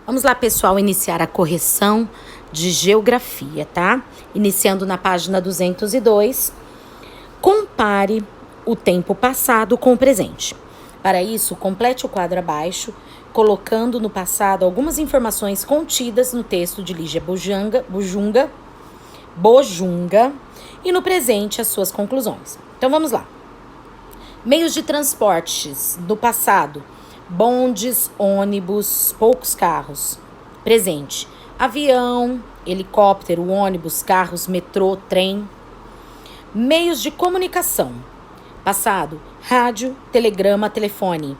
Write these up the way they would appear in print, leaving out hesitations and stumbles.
Vamos lá, pessoal, iniciar a correção de geografia, tá? Iniciando na página 202. Compare o tempo passado com o presente. Para isso, complete o quadro abaixo, colocando no passado algumas informações contidas no texto de Lígia Bojunga e no presente as suas conclusões. Então, vamos lá. Meios de transportes do passado: bondes, ônibus, poucos carros. Presente: avião, helicóptero, ônibus, carros, metrô, trem. Meios de comunicação: passado: rádio, telegrama, telefone.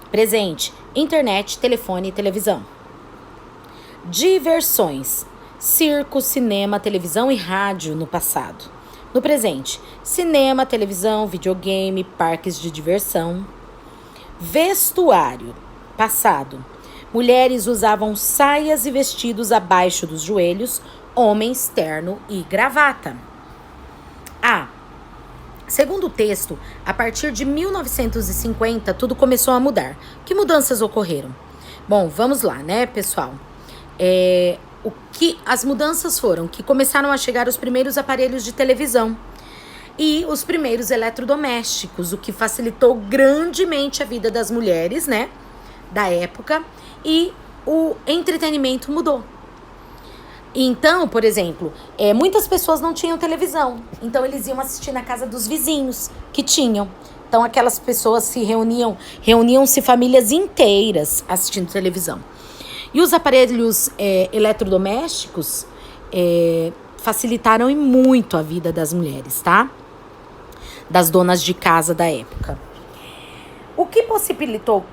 Presente: internet, telefone e televisão. Diversões: circo, cinema, televisão e rádio no passado. No presente: cinema, televisão, videogame, parques de diversão. Vestuário: passado: mulheres usavam saias e vestidos abaixo dos joelhos, homens terno e gravata. Segundo o texto, a partir de 1950, tudo começou a mudar. Que mudanças ocorreram? Bom, vamos lá, né, pessoal? As mudanças foram que começaram a chegar os primeiros aparelhos de televisão e os primeiros eletrodomésticos, o que facilitou grandemente a vida das mulheres, né, da época, e o entretenimento mudou. Então, por exemplo, muitas pessoas não tinham televisão, então eles iam assistir na casa dos vizinhos que tinham. Então, aquelas pessoas se reuniam-se famílias inteiras assistindo televisão. E os aparelhos eletrodomésticos facilitaram muito a vida das mulheres, tá? Das donas de casa da época. O que possibilitou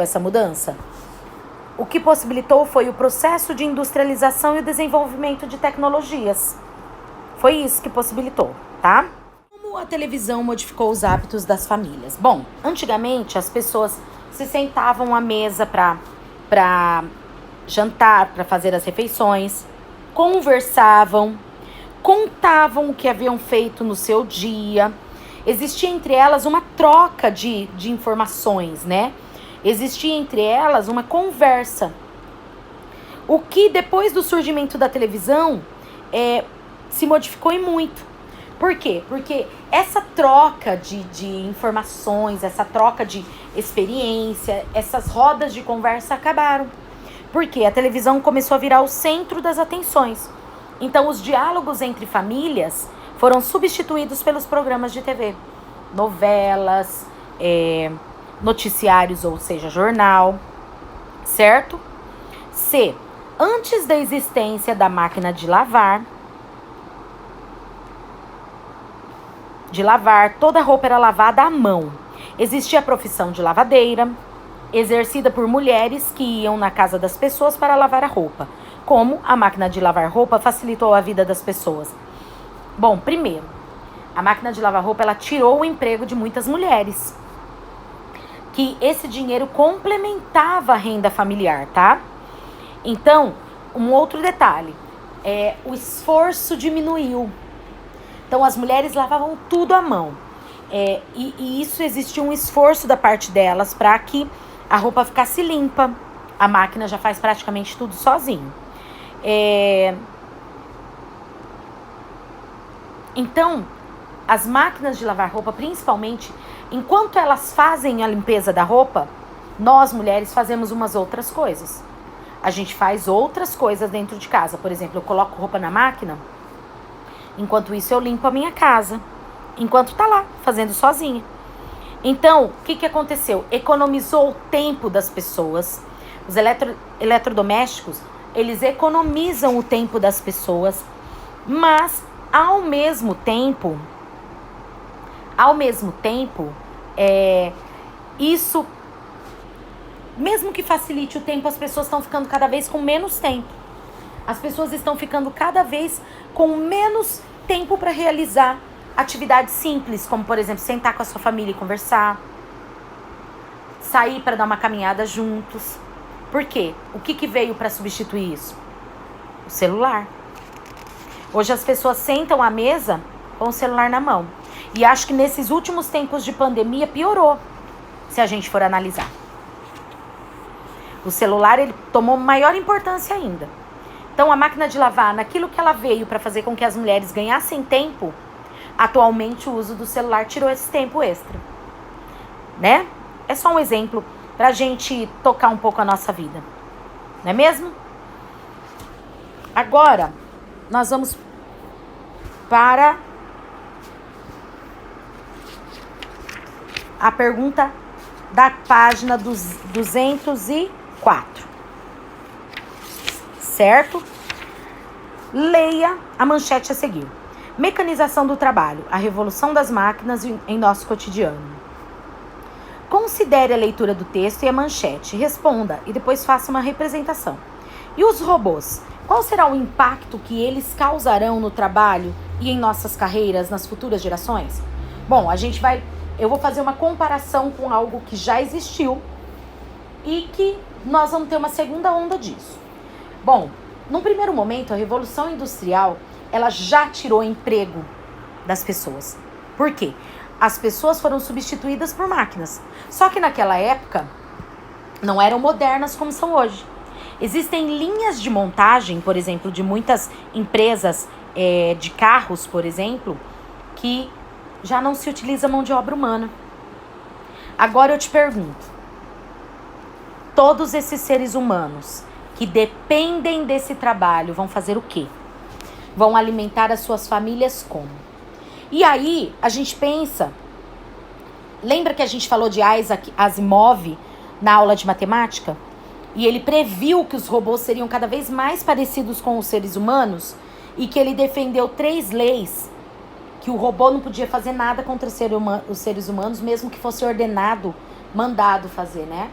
essa mudança? O que possibilitou foi o processo de industrialização e o desenvolvimento de tecnologias. Foi isso que possibilitou, tá? Como a televisão modificou os hábitos das famílias? Bom, antigamente as pessoas se sentavam à mesa para jantar, para fazer as refeições, conversavam, contavam o que haviam feito no seu dia. Existia entre elas uma troca de informações, né? Existia entre elas uma conversa. O que depois do surgimento da televisão se modificou e muito. Por quê? Porque essa troca de informações, essa troca de experiência, essas rodas de conversa acabaram. Porque a televisão começou a virar o centro das atenções. Então, os diálogos entre famílias foram substituídos pelos programas de TV. Novelas, noticiários, ou seja, jornal, certo? C. Antes da existência da máquina de lavar, toda a roupa era lavada à mão. Existia a profissão de lavadeira, exercida por mulheres que iam na casa das pessoas para lavar a roupa. Como a máquina de lavar roupa facilitou a vida das pessoas? Bom, primeiro, a máquina de lavar roupa, ela tirou o emprego de muitas mulheres, que esse dinheiro complementava a renda familiar, tá? Então, um outro detalhe, o esforço diminuiu. Então, as mulheres lavavam tudo à mão. E isso existia um esforço da parte delas para que a roupa ficasse limpa. A máquina já faz praticamente tudo sozinho. Então, as máquinas de lavar roupa, principalmente, enquanto elas fazem a limpeza da roupa, nós, mulheres, fazemos umas outras coisas. A gente faz outras coisas dentro de casa. Por exemplo, eu coloco roupa na máquina, enquanto isso eu limpo a minha casa, enquanto tá lá, fazendo sozinha. Então, o que aconteceu? Economizou o tempo das pessoas. Os eletrodomésticos, eles economizam o tempo das pessoas, mas, ao mesmo tempo, isso, mesmo que facilite o tempo, as pessoas estão ficando cada vez com menos tempo. As pessoas estão ficando cada vez com menos tempo para realizar atividades simples, como, por exemplo, sentar com a sua família e conversar, sair para dar uma caminhada juntos. Por quê? O que veio para substituir isso? O celular. Hoje as pessoas sentam à mesa com o celular na mão. E acho que nesses últimos tempos de pandemia piorou, se a gente for analisar. O celular, ele tomou maior importância ainda. Então, a máquina de lavar, naquilo que ela veio para fazer com que as mulheres ganhassem tempo, atualmente o uso do celular tirou esse tempo extra, né? É só um exemplo pra gente tocar um pouco a nossa vida, não é mesmo? Agora, nós vamos para a pergunta da página 204, certo? Leia a manchete a seguir. Mecanização do trabalho, a revolução das máquinas em nosso cotidiano. Considere a leitura do texto e a manchete, responda e depois faça uma representação. E os robôs? Qual será o impacto que eles causarão no trabalho e em nossas carreiras nas futuras gerações? Bom, eu vou fazer uma comparação com algo que já existiu e que nós vamos ter uma segunda onda disso. Bom, num primeiro momento, a Revolução Industrial, ela já tirou emprego das pessoas. Por quê? As pessoas foram substituídas por máquinas. Só que naquela época, não eram modernas como são hoje. Existem linhas de montagem, por exemplo, de muitas empresas de carros, por exemplo, que já não se utiliza mão de obra humana. Agora eu te pergunto, todos esses seres humanos que dependem desse trabalho vão fazer o quê? Vão alimentar as suas famílias como? E aí, a gente pensa... Lembra que a gente falou de Isaac Asimov na aula de matemática? E ele previu que os robôs seriam cada vez mais parecidos com os seres humanos e que ele defendeu 3 leis que o robô não podia fazer nada contra os seres humanos, mesmo que fosse ordenado, mandado fazer, né?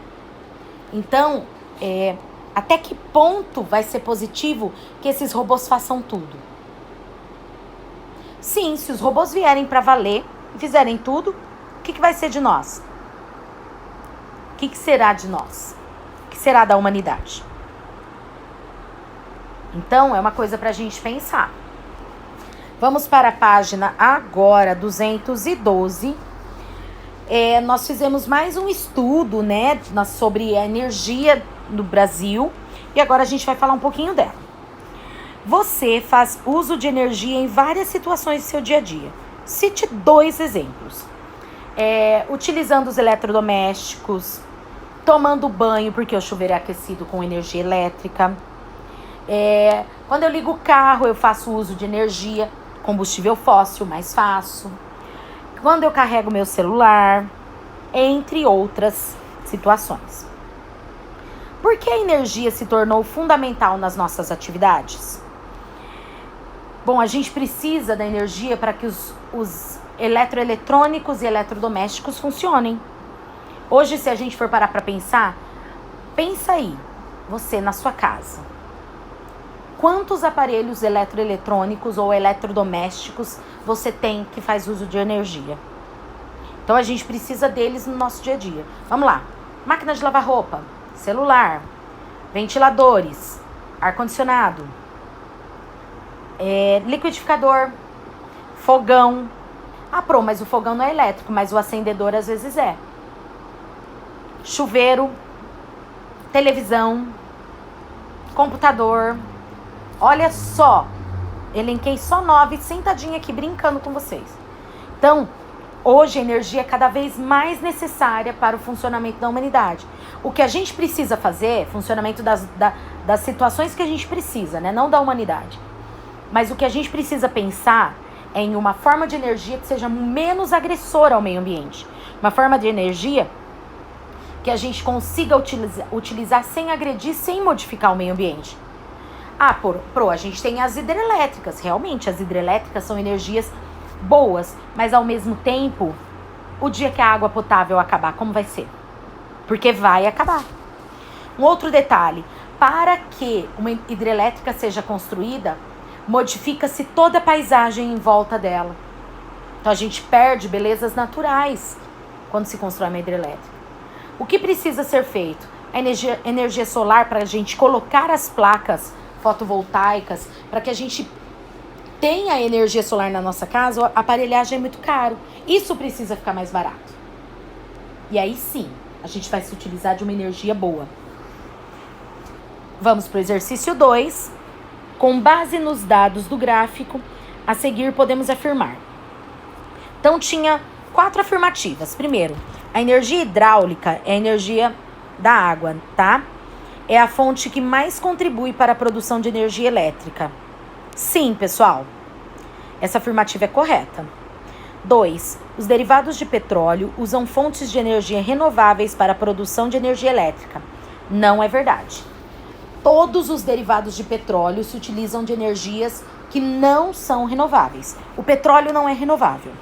Então, até que ponto vai ser positivo que esses robôs façam tudo? Sim, se os robôs vierem para valer e fizerem tudo, o que vai ser de nós? O que será de nós? O que será da humanidade? Então, é uma coisa para a gente pensar. Vamos para a página agora, 212. Nós fizemos mais um estudo, né, sobre a energia no Brasil. E agora a gente vai falar um pouquinho dela. Você faz uso de energia em várias situações do seu dia a dia. Cite 2 exemplos. Utilizando os eletrodomésticos, tomando banho porque o chuveiro é aquecido com energia elétrica. Quando eu ligo o carro, eu faço uso de energia, combustível fóssil, mais fácil. Quando eu carrego meu celular, entre outras situações. Por que a energia se tornou fundamental nas nossas atividades? Bom, a gente precisa da energia para que os eletroeletrônicos e eletrodomésticos funcionem. Hoje, se a gente for parar para pensar, pensa aí, você na sua casa. Quantos aparelhos eletroeletrônicos ou eletrodomésticos você tem que faz uso de energia? Então, a gente precisa deles no nosso dia a dia. Vamos lá. Máquina de lavar roupa, celular, ventiladores, ar-condicionado, liquidificador, fogão. Mas o fogão não é elétrico, mas o acendedor às vezes é. Chuveiro, televisão, computador. Olha só, elenquei só 9, sentadinha aqui brincando com vocês. Então, hoje a energia é cada vez mais necessária para o funcionamento da humanidade. O que a gente precisa fazer, funcionamento das situações que a gente precisa, né? Não da humanidade. Mas o que a gente precisa pensar é em uma forma de energia que seja menos agressora ao meio ambiente. Uma forma de energia que a gente consiga utilizar sem agredir, sem modificar o meio ambiente. A gente tem as hidrelétricas. Realmente, as hidrelétricas são energias boas, mas ao mesmo tempo, o dia que a água potável acabar, como vai ser? Porque vai acabar. Um outro detalhe, para que uma hidrelétrica seja construída, modifica-se toda a paisagem em volta dela. Então a gente perde belezas naturais quando se constrói uma hidrelétrica. O que precisa ser feito? A energia solar, para a gente colocar as placas fotovoltaicas, para que a gente tenha energia solar na nossa casa, a aparelhagem é muito caro. Isso precisa ficar mais barato. E aí sim, a gente vai se utilizar de uma energia boa. Vamos para o exercício 2. Com base nos dados do gráfico, a seguir podemos afirmar. Então, tinha 4 afirmativas. Primeiro, a energia hidráulica é a energia da água, tá? É a fonte que mais contribui para a produção de energia elétrica. Sim, pessoal. Essa afirmativa é correta. 2. Os derivados de petróleo usam fontes de energia renováveis para a produção de energia elétrica. Não é verdade. Todos os derivados de petróleo se utilizam de energias que não são renováveis. O petróleo não é renovável.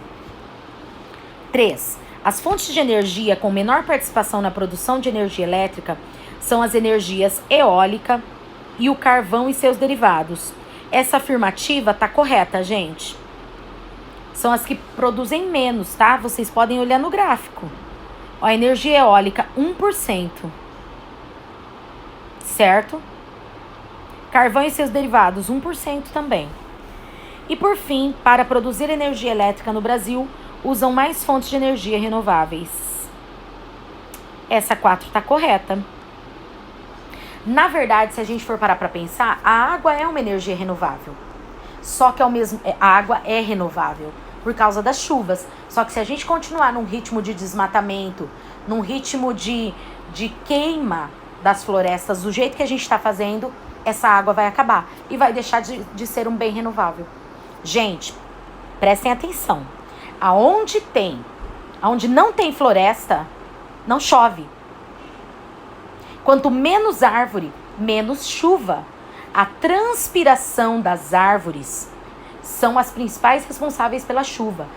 3. As fontes de energia com menor participação na produção de energia elétrica são as energias eólica e o carvão e seus derivados. Essa afirmativa tá correta, gente. São as que produzem menos, tá? Vocês podem olhar no gráfico. Ó, a energia eólica, 1%. Certo? Carvão e seus derivados, 1% também. E por fim, para produzir energia elétrica no Brasil, usam mais fontes de energia renováveis. Essa 4 tá correta. Na verdade, se a gente for parar para pensar, a água é uma energia renovável. Só que a água é renovável por causa das chuvas. Só que se a gente continuar num ritmo de desmatamento, num ritmo de queima das florestas, do jeito que a gente está fazendo, essa água vai acabar e vai deixar de ser um bem renovável. Gente, prestem atenção. Aonde não tem floresta, não chove. Quanto menos árvore, menos chuva. A transpiração das árvores são as principais responsáveis pela chuva.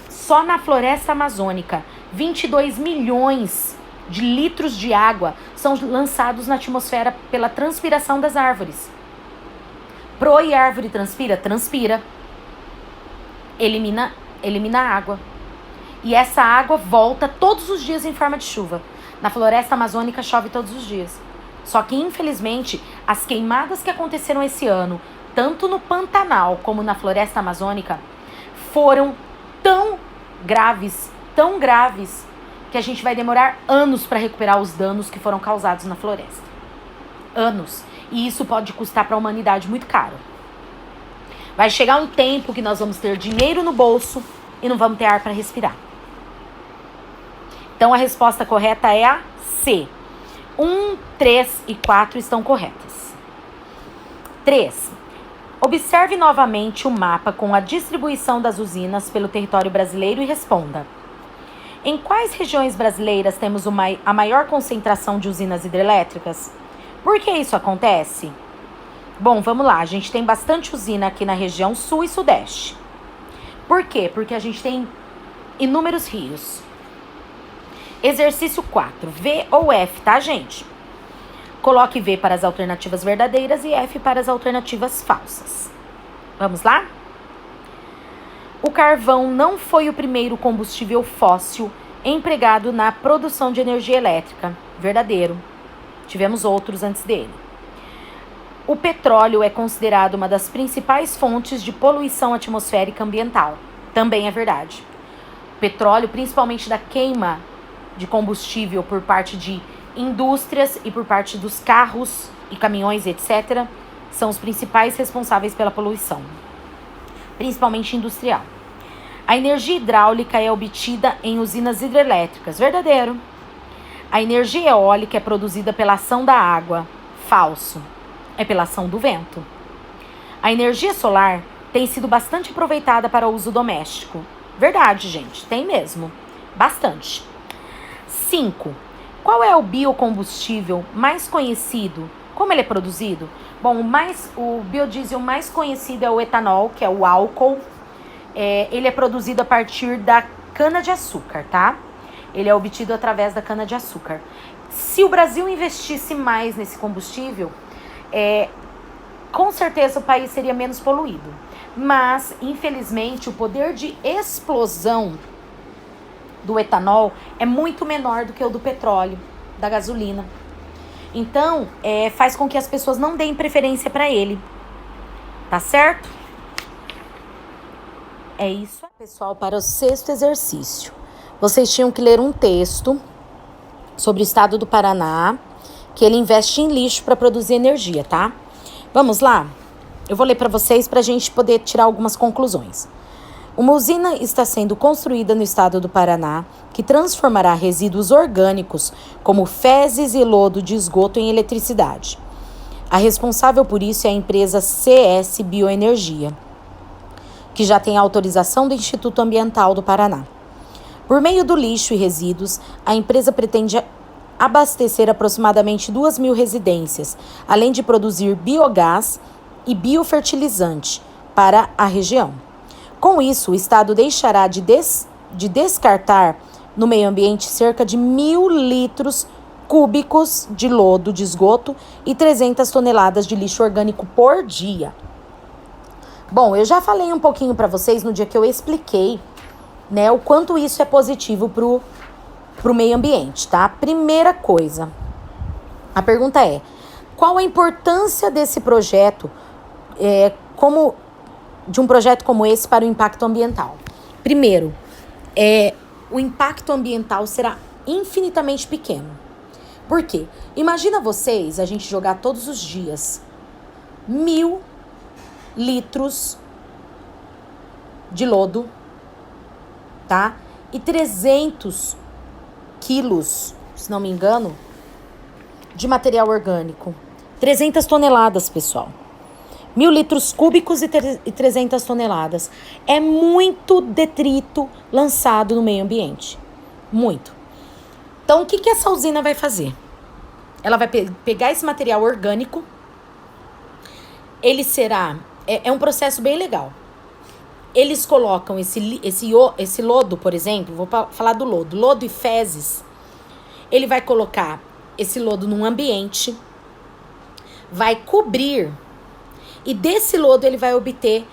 Só na floresta amazônica, 22 milhões de litros de água são lançados na atmosfera pela transpiração das árvores. E a árvore transpira? Transpira. Elimina a água. E essa água volta todos os dias em forma de chuva. Na floresta amazônica chove todos os dias. Só que, infelizmente, as queimadas que aconteceram esse ano, tanto no Pantanal como na floresta amazônica, foram tão graves, que a gente vai demorar anos para recuperar os danos que foram causados na floresta. Anos. E isso pode custar para a humanidade muito caro. Vai chegar um tempo que nós vamos ter dinheiro no bolso e não vamos ter ar para respirar. Então, a resposta correta é a C. 1, 3 e 4 estão corretas. 3. Observe novamente o mapa com a distribuição das usinas pelo território brasileiro e responda. Em quais regiões brasileiras temos a maior concentração de usinas hidrelétricas? Por que isso acontece? Bom, vamos lá. A gente tem bastante usina aqui na região sul e sudeste. Por quê? Porque a gente tem inúmeros rios. Exercício 4. V ou F, tá, gente? Coloque V para as alternativas verdadeiras e F para as alternativas falsas. Vamos lá? O carvão não foi o primeiro combustível fóssil empregado na produção de energia elétrica. Verdadeiro. Tivemos outros antes dele. O petróleo é considerado uma das principais fontes de poluição atmosférica ambiental. Também é verdade. O petróleo, principalmente da queima de combustível por parte de indústrias e por parte dos carros e caminhões, etc., são os principais responsáveis pela poluição, principalmente industrial. A energia hidráulica é obtida em usinas hidrelétricas. Verdadeiro. A energia eólica é produzida pela ação da água. Falso. É pela ação do vento. A energia solar tem sido bastante aproveitada para uso doméstico. Verdade, gente. Tem mesmo. Bastante. 5. Qual é o biocombustível mais conhecido? Como ele é produzido? Bom, o biodiesel mais conhecido é o etanol, que é o álcool. Ele é produzido a partir da cana-de-açúcar, tá? Ele é obtido através da cana-de-açúcar. Se o Brasil investisse mais nesse combustível, com certeza o país seria menos poluído. Mas, infelizmente, o poder de explosão do etanol é muito menor do que o do petróleo, da gasolina. Então, faz com que as pessoas não deem preferência para ele. Tá certo? É isso, pessoal, para o 6º exercício. Vocês tinham que ler um texto sobre o estado do Paraná, que ele investe em lixo para produzir energia, tá? Vamos lá? Eu vou ler para vocês para a gente poder tirar algumas conclusões. Uma usina está sendo construída no estado do Paraná que transformará resíduos orgânicos, como fezes e lodo de esgoto, em eletricidade. A responsável por isso é a empresa CS Bioenergia, que já tem a autorização do Instituto Ambiental do Paraná. Por meio do lixo e resíduos, a empresa pretende abastecer aproximadamente 2.000 residências, além de produzir biogás e biofertilizante para a região. Com isso, o Estado deixará de descartar no meio ambiente cerca de 1.000 litros cúbicos de lodo de esgoto e 300 toneladas de lixo orgânico por dia. Bom, eu já falei um pouquinho para vocês no dia que eu expliquei, né, o quanto isso é positivo pro meio ambiente, tá? Primeira coisa, a pergunta é: qual a importância desse projeto, de um projeto como esse para o impacto ambiental? Primeiro, o impacto ambiental será infinitamente pequeno. Por quê? Imagina vocês, a gente jogar todos os dias 1.000 litros de lodo, tá? E 300 quilos, se não me engano, de material orgânico. 300 toneladas, pessoal. 1.000 litros cúbicos e 300 toneladas. É muito detrito lançado no meio ambiente. Muito. Então, o que essa usina vai fazer? Ela vai pegar esse material orgânico. Ele será... É um processo bem legal. Eles colocam esse lodo, por exemplo, vou falar do lodo. Lodo e fezes. Ele vai colocar esse lodo num ambiente, vai cobrir, e desse lodo ele vai obter.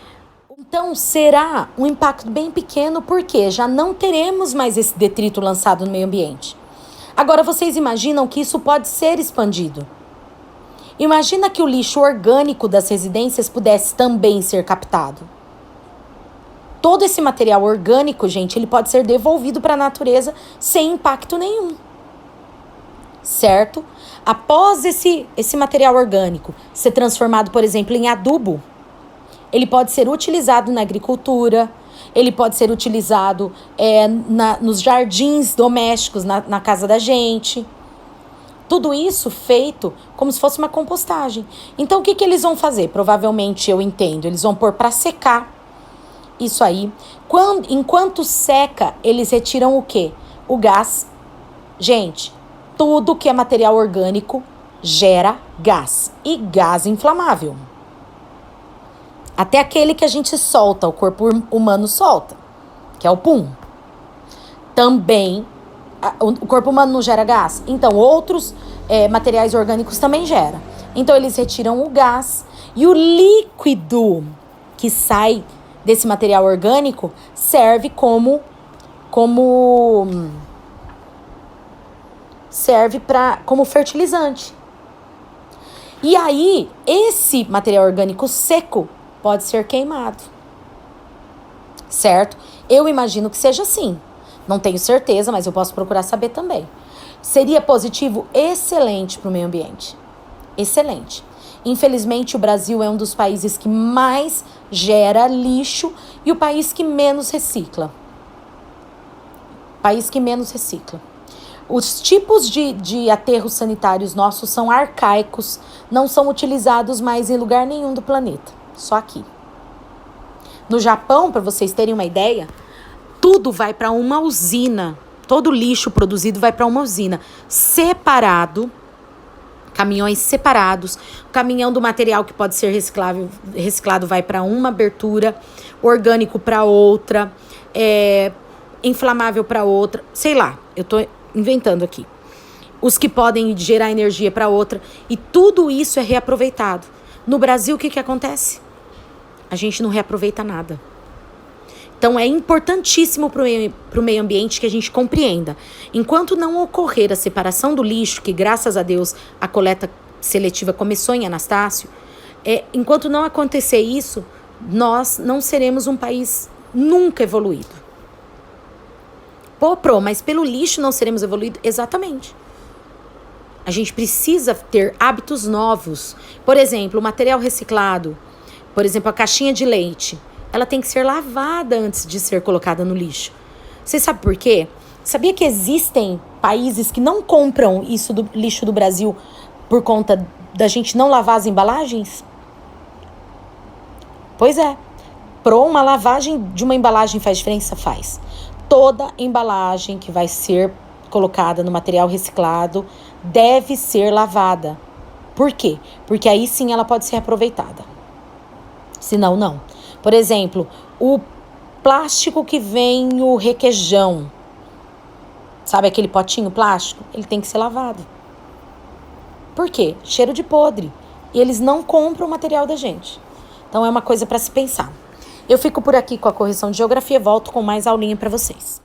Então, será um impacto bem pequeno, porque já não teremos mais esse detrito lançado no meio ambiente. Agora, vocês imaginam que isso pode ser expandido? Imagina que o lixo orgânico das residências pudesse também ser captado. Todo esse material orgânico, gente, ele pode ser devolvido para a natureza sem impacto nenhum. Certo? Após esse material orgânico ser transformado, por exemplo, em adubo, ele pode ser utilizado na agricultura, ele pode ser utilizado nos jardins domésticos, na casa da gente. Tudo isso feito como se fosse uma compostagem. Então, o que eles vão fazer? Provavelmente, eu entendo, eles vão pôr para secar isso aí. Enquanto seca, eles retiram o quê? O gás. Gente, tudo que é material orgânico gera gás. E gás inflamável. Até aquele que a gente solta, o corpo humano solta, que é o pum. Também, o corpo humano não gera gás? Então, outros materiais orgânicos também geram. Então, eles retiram o gás. E o líquido que sai desse material orgânico serve como fertilizante. E aí, esse material orgânico seco pode ser queimado. Certo? Eu imagino que seja assim. Não tenho certeza, mas eu posso procurar saber também. Seria positivo? Excelente para o meio ambiente. Excelente. Infelizmente, o Brasil é um dos países que mais gera lixo e o país que menos recicla. Os tipos de aterros sanitários nossos são arcaicos, não são utilizados mais em lugar nenhum do planeta, só aqui. No Japão, para vocês terem uma ideia, tudo vai para uma usina, todo lixo produzido vai para uma usina, separado, caminhões separados, o caminhão do material que pode ser reciclado vai para uma abertura, orgânico para outra, inflamável para outra, sei lá, eu estou inventando aqui. Os que podem gerar energia para outra, e tudo isso é reaproveitado. No Brasil, o que acontece? A gente não reaproveita nada. Então, é importantíssimo para o meio ambiente que a gente compreenda. Enquanto não ocorrer a separação do lixo, que graças a Deus a coleta seletiva começou em Anastácio, enquanto não acontecer isso, nós não seremos um país nunca evoluído. Pô, mas pelo lixo não seremos evoluídos? Exatamente. A gente precisa ter hábitos novos. Por exemplo, o material reciclado, por exemplo, a caixinha de leite, ela tem que ser lavada antes de ser colocada no lixo. Você sabe por quê? Sabia que existem países que não compram isso do lixo do Brasil por conta da gente não lavar as embalagens? Pois é. Uma lavagem de uma embalagem faz diferença? Faz. Toda embalagem que vai ser colocada no material reciclado deve ser lavada. Por quê? Porque aí sim ela pode ser aproveitada. Senão, não. Por exemplo, o plástico que vem o requeijão, sabe aquele potinho plástico? Ele tem que ser lavado. Por quê? Cheiro de podre. E eles não compram o material da gente. Então é uma coisa para se pensar. Eu fico por aqui com a correção de geografia, volto com mais aulinha para vocês.